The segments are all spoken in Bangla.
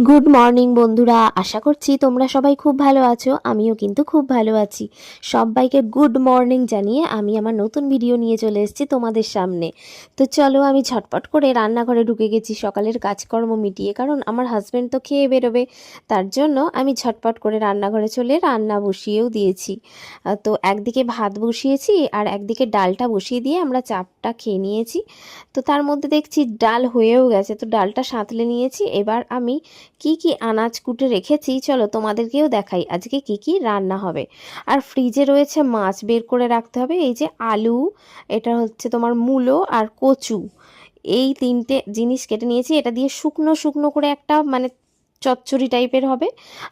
গুড মর্নিং বন্ধুরা, আশা করছি তোমরা সবাই খুব ভালো আছো। আমিও কিন্তু খুব ভালো আছি। সবাইকে গুড মর্নিং জানিয়ে আমি আমার নতুন ভিডিও নিয়ে চলে এসেছি তোমাদের সামনে। তো চলো, আমি ঝটপট করে রান্নাঘরে ঢুকে গেছি সকালের কাজকর্ম মিটিয়ে, কারণ আমার হাজব্যান্ড তো খেয়ে বেরোবে। তার জন্য আমি ঝটপট করে রান্নাঘরে চলে রান্না বসিয়েও দিয়েছি। তো একদিকে ভাত বসিয়েছি আর একদিকে ডালটা বসিয়ে দিয়ে আমরা চাপটা খেয়ে নিয়েছি। তো তার মধ্যে দেখছি ডাল হয়েও গেছে, তো ডালটা সাঁতলে নিয়েছি। এবার আমি কি কি আনাজ কুটে রেখেছি চলো তোমাদেরকেও দেখাই আজকে কি কি রান্না হবে। আর ফ্রিজে রয়েছে মাছ, বের করে রাখতে হবে। এই যে আলু, এটা হচ্ছে তোমার মূলো আর কচু, এই তিনটে জিনিস কেটে নিয়েছি। এটা দিয়ে শুকনো শুকনো করে একটা মানে চচ্চড়ি টাইপের হবে।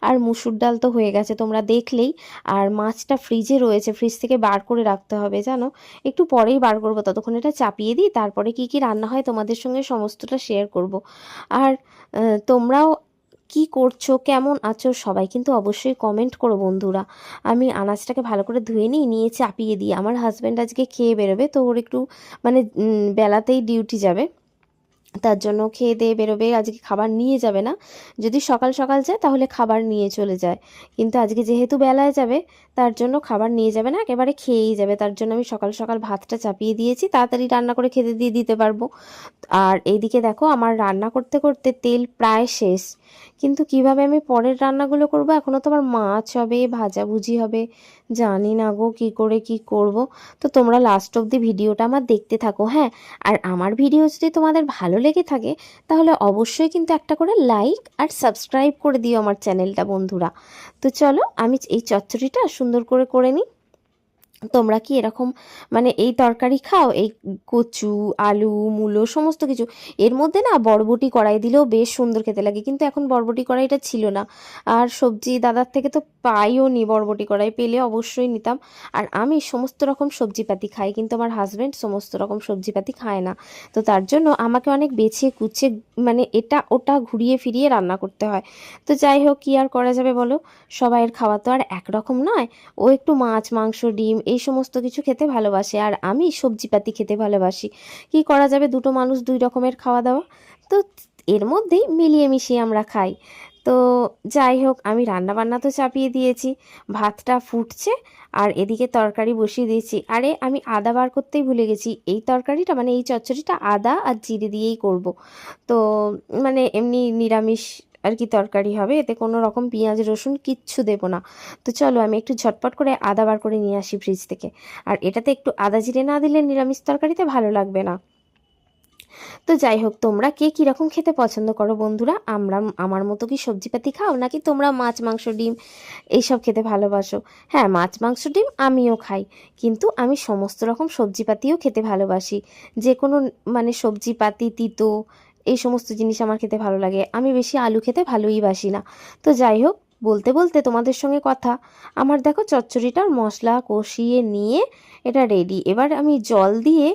আর মুসুর ডাল তো হয়ে গেছে তোমরা দেখলেই। আর মাছটা ফ্রিজে রয়েছে, ফ্রিজ থেকে বার করে রাখতে হবে জানো, একটু পরেই বার করবো। ততক্ষণ এটা চাপিয়ে দিই, তারপরে কি কি রান্না হয় তোমাদের সঙ্গে সমস্তটা শেয়ার করব। আর তোমরাও কি করছো, কেমন আছো সবাই কিন্তু অবশ্যই কমেন্ট করো বন্ধুরা। আমি আনাজটাকে ভালো করে ধুয়ে নিয়ে চাপিয়ে দিই। আমার হাজব্যান্ড আজকে খেয়ে বেরোবে, তো ওর একটু মানে বেলাতেই ডিউটি যাবে, তার জন্য খেয়ে দিয়ে বেরোবে। আজকে খাবার নিয়ে যাবে না, যদি সকাল সকাল যায় তাহলে খাবার নিয়ে চলে যায়, কিন্তু আজকে যেহেতু বেলায় যাবে তার জন্য খাবার নিয়ে যাবে না, একেবারে খেয়েই যাবে। তার জন্য আমি সকাল সকাল ভাতটা চাপিয়ে দিয়েছি, তাড়াতাড়ি রান্না করে খেতে দিয়ে দিতে পারবো। আর এইদিকে দেখো আমার রান্না করতে করতে তেল প্রায় শেষ, কিন্তু কিভাবে আমি পরের রান্নাগুলো করব, এখনও তো আমার মাছ হবে, ভাজাভুজি হবে, জানি না গো কি করে কি করব। তো তোমরা লাস্ট অব দি ভিডিওটা আমার দেখতে থাকো, হ্যাঁ। আর আমার ভিডিও যদি তোমাদের ভালো লেগে থাকে তাহলে অবশ্যই কিন্তু একটা করে লাইক আর সাবস্ক্রাইব করে দিও আমার চ্যানেলটা বন্ধুরা। তো চলো আমি এই চচ্চড়িটা সুন্দর করে করে নিই। তোমরা কি এরকম মানে এই তরকারি খাও, এই কচু, আলু, মূলো সমস্ত কিছু? এর মধ্যে না বরবটি কড়াই দিলেও বেশ সুন্দর খেতে লাগে, কিন্তু এখন বরবটি কড়াইটা ছিল না। আর সবজি দাদার থেকে তো পাইও নি, বরবটি কড়াই পেলে অবশ্যই নিতাম। আর আমি সমস্ত রকম সবজিপাতি খাই, কিন্তু আমার হাজব্যান্ড সমস্ত রকম সবজিপাতি খায় না। তো তার জন্য আমাকে অনেক বেছে কুচে মানে এটা ওটা ঘুরিয়ে ফিরিয়ে রান্না করতে হয়। তো যাই হোক, কি আর করা যাবে বলো, সবাইয়ের খাওয়া তো আর একরকম নয়। ও একটু মাছ, মাংস, ডিম এই সমস্ত কিছু খেতে ভালোবাসে, আর আমি সবজিপাতি খেতে ভালোবাসি। কি করা যাবে, দুটো মানুষ দুই রকমের খাওয়া দাওয়া, তো এর মধ্যেই মিলিয়ে মিশিয়ে আমরা খাই। তো যাই হোক, আমি রান্না বান্না তো চাপিয়ে দিয়েছি, ভাতটা ফুটছে আর এদিকে তরকারি বসিয়ে দিয়েছি। আরে আমি আদা বার করতেই ভুলে গেছি, এই তরকারিটা মানে এই চচ্চড়িটা আদা আর জিরে দিয়েই করব। তো মানে এমনি নিরামিষ আর কি তরকারি হবে, এতে কোনো রকম পেঁয়াজ রসুন কিচ্ছু দেবো না। তো চলো আমি একটু ঝটপট করে আদা বার করে নিয়ে আসি ফ্রিজ থেকে। আর এটাতে একটু আদা জিরে না দিলে নিরামিষ তরকারিতে ভালো লাগবে না। তো যাই হোক, তোমরা কে কীরকম খেতে পছন্দ করো বন্ধুরা? আমরা আমার মতো কি সবজিপাতি খাও, নাকি তোমরা মাছ মাংস ডিম এইসব খেতে ভালোবাসো? হ্যাঁ, মাছ মাংস ডিম আমিও খাই, কিন্তু আমি সমস্ত রকম সবজিপাতিও খেতে ভালোবাসি। যে কোনো মানে সবজিপাতি, তিতো এই সমস্ত জিনিস আমার খেতে ভালো লাগে। আমি বেশি আলু খেতে ভালোই বাসি না। তো যাই হোক, বলতে বলতে তোমাদের সঙ্গে কথা, আমার দেখো চচ্চড়িটার মশলা কষিয়ে নিয়ে এটা রেডি। এবার আমি জল দিয়ে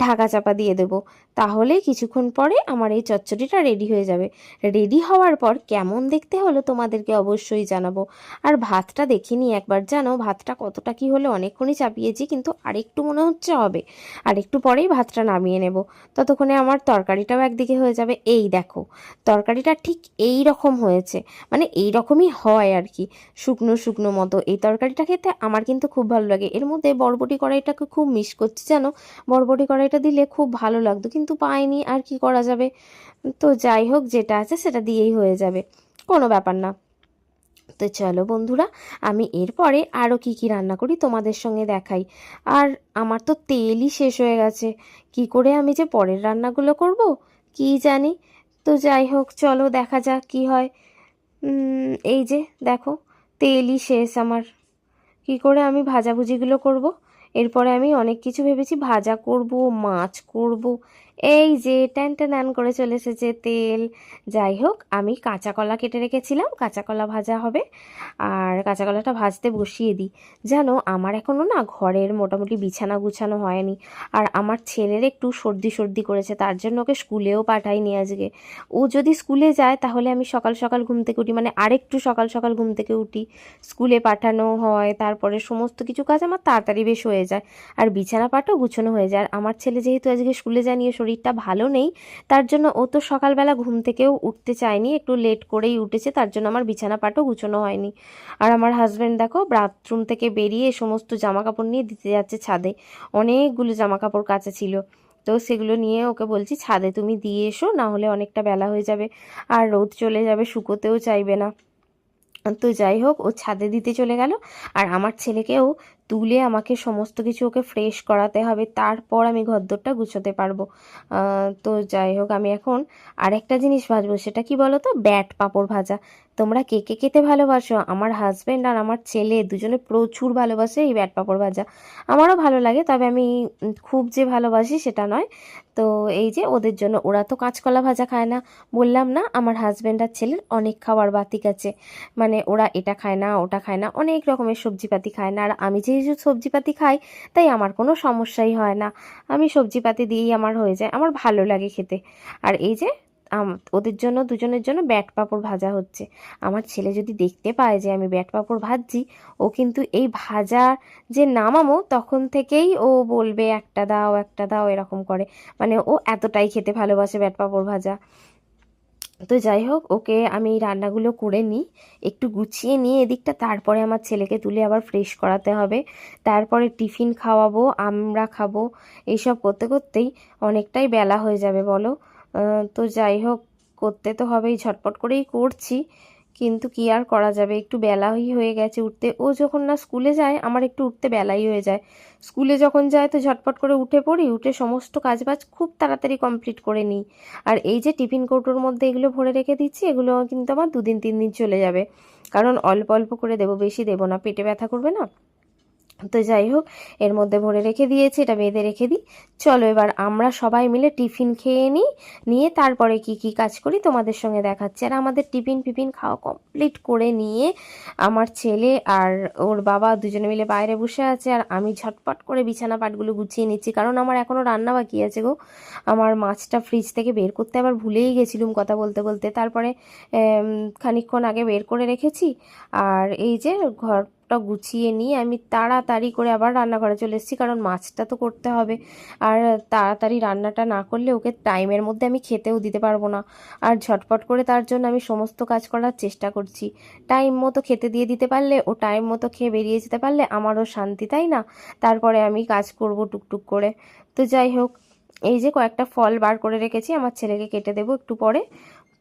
ঢাকা চাপা দিয়ে দেবো, তাহলে কিছুক্ষণ পরে আমার এই চচ্চড়িটা রেডি হয়ে যাবে। রেডি হওয়ার পর কেমন দেখতে হলো তোমাদেরকে অবশ্যই জানাবো। আর ভাতটা দেখিনি একবার, জানো ভাতটা কতটা কি হলো, অনেকক্ষণই চাপিয়েছি কিন্তু আরেকটু মনে হচ্ছে হবে। আর একটু পরেই ভাতটা নামিয়ে নেব, ততক্ষণে আমার তরকারিটাও একদিকে হয়ে যাবে। এই দেখো, তরকারিটা ঠিক এই রকম হয়েছে, মানে এই রকমই হয় আর কি, শুকনো শুকনো মতো। এই তরকারিটা খেতে আমার কিন্তু খুব ভালো লাগে। এর মধ্যে বরবটি কড়াইটাকে খুব মিস করছি জানো, বরবটি কড়াইটা দিলে খুব ভালো লাগতো, কিন্তু পাইনি, আর কি করা যাবে। তো যাই হোক, যেটা আছে সেটা দিয়েই হয়ে যাবে, কোনো ব্যাপার না। তো চলো বন্ধুরা, আমি এরপরে আরও কি কি রান্না করি তোমাদের সঙ্গে দেখাই। আর আমার তো তেলই শেষ হয়ে গেছে, কি করে আমি যে পরের রান্নাগুলো করব কি জানি। তো যাই হোক, চলো দেখা যাক কি হয়। এই যে দেখো, তেলই শেষ আমার, কি করে আমি ভাজাভুজিগুলো করব। এরপরে আমি অনেক কিছু ভেবেছি, ভাজা করব, মাছ করব। এই যে ট্যান ট্যান করে চলে এসেছে তেল। যাই হোক, আমি কাঁচা কলা কেটে রেখেছিলাম, কাঁচা কলা ভাজা হবে। আর কাঁচা কলাটা ভাজতে বসিয়ে দিই। জানো আমার এখনও না ঘরের মোটামুটি বিছানা গুছানো হয়নি। আর আমার ছেলের একটু সর্দি সর্দি করেছে, তার জন্য ওকে স্কুলেও পাঠাইনি আজকে। ও যদি স্কুলে যায় তাহলে আমি সকাল সকাল ঘুম থেকে উঠি, মানে আরেকটু সকাল সকাল ঘুম থেকে উঠি, স্কুলে পাঠানো হয়, তারপরে সমস্ত কিছু কাজ আমার তাড়াতাড়ি বেশ হয়ে যায়। আর বিছানা পাটও গুছানো হয়ে যায়। আর আমার ছেলে যেহেতু আজকে স্কুলে যায়নি, ওর শরীরটা ভালো নেই, তার জন্য ও তো সকালবেলা ঘুম থেকেও উঠতে চায়নি, একটু লেট করেই উঠেছে, তার জন্য আমার বিছানা পাটও গুছোনো হয়নি। আর আমার হাজব্যান্ড দেখো বাথরুম থেকে বেরিয়ে সমস্ত জামা কাপড় নিয়ে দিতে যাচ্ছে ছাদে। অনেকগুলো জামা কাপড় কাচা ছিল, তো সেগুলো নিয়ে ওকে বলছি ছাদে তুমি দিয়ে এসো, না হলে অনেকটা বেলা হয়ে যাবে আর রোদ চলে যাবে, শুকোতেও চাইবে না। তো যাই হোক, ও ছাদে দিতে চলে গেল। আর আমার ছেলেকেও তুলে আমাকে সমস্ত কিছু ওকে ফ্রেশ করাতে হবে, তারপর আমি ঘরদোরটা গুছোতে পারবো। তো যাই হোক, আমি এখন আরেকটা জিনিস ভাজবো, সেটা কি বলো তো, ব্যাট পাঁপড় ভাজা। তোমরা কে কে খেতে ভালোবাসো? আমার হাজব্যান্ড আর আমার ছেলে দুজনে প্রচুর ভালোবাসে এই ব্যাট পাঁপড় ভাজা। আমারও ভালো লাগে, তবে আমি খুব যে ভালোবাসি সেটা নয়। তো এই যে ওদের জন্য, ওরা তো কাঁচকলা ভাজা খায় না, বললাম না আমার হাজব্যান্ড আর ছেলের অনেক খাবার বাতিক আছে, মানে ওরা এটা খায় না ওটা খায় না, অনেক রকমের সবজিপাতি খায় না। আর আমি যেহেতু সবজিপাতি খাই, তাই আমার কোনো সমস্যাই হয় না, আমি সবজিপাতি দিয়েই আমার হয়ে যায়, আমার ভালো লাগে খেতে। আর এই যে ওদের জন্য দুজনের জন্য ব্যাট পাঁপড় ভাজা হচ্ছে। আমার ছেলে যদি দেখতে পায় যে আমি ব্যাট পাঁপড় ভাজছি, ও কিন্তু এই ভাজা যে নামামো তখন থেকেই ও বলবে একটা দাও একটা দাও, এরকম করে। মানে ও এতটাই খেতে ভালোবাসে ব্যাট পাঁপড় ভাজা। তো যাই হোক, ওকে আমি এই রান্নাগুলো করে নিই, একটু গুছিয়ে নিয়ে এদিকটা, তারপরে আমার ছেলেকে তুলে আবার ফ্রেশ করাতে হবে, তারপরে টিফিন খাওয়াবো, আমরা খাবো, এইসব করতে করতেই অনেকটাই বেলা হয়ে যাবে বলো। তো যাই হোক, করতে তো হবেই, ঝটপট করেই করছি, কিন্তু কি আর করা যাবে, একটু বেলাই হয়ে গেছে উঠতে। ও যখন না স্কুলে যায় আমার একটু উঠতে বেলাই হয়ে যায়, স্কুলে যখন যায় তো ঝটপট করে উঠে পড়ি, উঠে সমস্ত কাজবাজ খুব তাড়াতাড়ি কমপ্লিট করে নিই। আর এই যে টিফিন কৌটোর মধ্যে এগুলো ভরে রেখে দিচ্ছি, এগুলো কিন্তু আমার 2 দিন 3 দিন চলে যাবে, কারণ অল্প অল্প করে দেবো, বেশি দেবো না, পেটে ব্যথা করবে না। তো যাই হোক, এর মধ্যে ভরে রেখে দিয়েছি, এটা বেঁধে রেখে দিই। চলো এবার আমরা সবাই মিলে টিফিন খেয়ে নিই, নিয়ে তারপরে কি কি কাজ করি তোমাদের সঙ্গে দেখাচ্ছি। আর আমাদের টিফিন ফিফিন খাওয়া কমপ্লিট করে নিয়ে আমার ছেলে আর ওর বাবা দুজনে মিলে বাইরে বসে আছে, আর আমি ঝটপট করে বিছানা পাটগুলো গুছিয়ে নিচ্ছি, কারণ আমার এখনও রান্না বাকি আছে গো। আমার মাছটা ফ্রিজ থেকে বের করতে আবার ভুলেই গেছিলুম কথা বলতে বলতে, তারপরে খানিকক্ষণ আগে বের করে রেখেছি। আর এই যে ঘরটা গুছিয়ে নিয়ে আমি তাড়াতাড়ি করে আবার রান্নাঘরে চলে এসেছি, কারণ মাছটা তো করতে হবে। আর তাড়াতাড়ি রান্নাটা না করলে ওকে টাইমের মধ্যে আমি খেতেও দিতে পারবো না। আর ঝটপট করে তার জন্য আমি সমস্ত কাজ করার চেষ্টা করছি, টাইম মতো খেতে দিয়ে দিতে পারলে, ও টাইম মতো খেয়ে বেরিয়ে যেতে পারলে আমারও শান্তি, তাই না? তারপরে আমি কাজ করব টুকটুক করে। তো যাই হোক, এই যে কয়েকটা ফল বার করে রেখেছি, আমার ছেলেকে কেটে দেবো একটু পরে।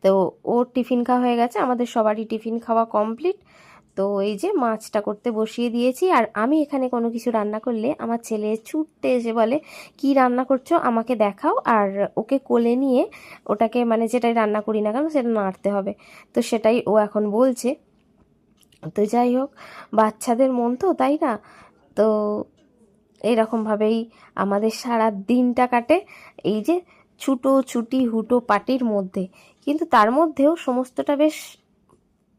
তো ওর টিফিন খাওয়া হয়ে গেছে, আমাদের সবারই টিফিন খাওয়া কমপ্লিট। তো এই যে মাছটা করতে বসিয়ে দিয়েছি, আর আমি এখানে কোনো কিছু রান্না করলে আমার ছেলে ছুটতে এসে বলে কি রান্না করছো আমাকে দেখাও, আর ওকে কোলে নিয়ে ওটাকে, মানে যেটাই রান্না করি না কেন সেটা নাড়তে হবে, তো সেটাই ও এখন বলছে। তো যাই হোক, বাচ্চাদের মন তো, তাই না? তো এরকমভাবেই আমাদের সারা দিনটা কাটে, এই যে ছুটো ছুটি হুটো পাটির মধ্যে, কিন্তু তার মধ্যেও সমস্তটা বেশ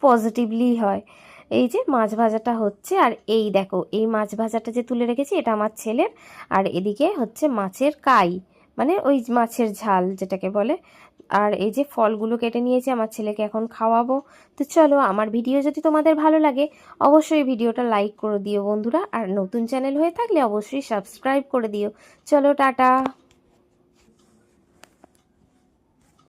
পজিটিভলি হয়। এই যে মাছ ভাজাটা হচ্ছে, আর এই দেখো এই মাছ ভাজাটা যে তুলে রেখেছি এটা আমার ছেলের, আর এদিকে হচ্ছে মাছের কাই, মানে ওই মাছের ঝাল যেটাকে বলে। আর এই যে ফলগুলো কেটে নিয়েছি, আমার ছেলেকে এখন খাওয়াবো। তো চলো, আমার ভিডিও যদি তোমাদের ভালো লাগে অবশ্যই ভিডিওটা লাইক করে দিও বন্ধুরা, আর নতুন চ্যানেল হয়ে থাকলে অবশ্যই সাবস্ক্রাইব করে দিও। চলো টাটা।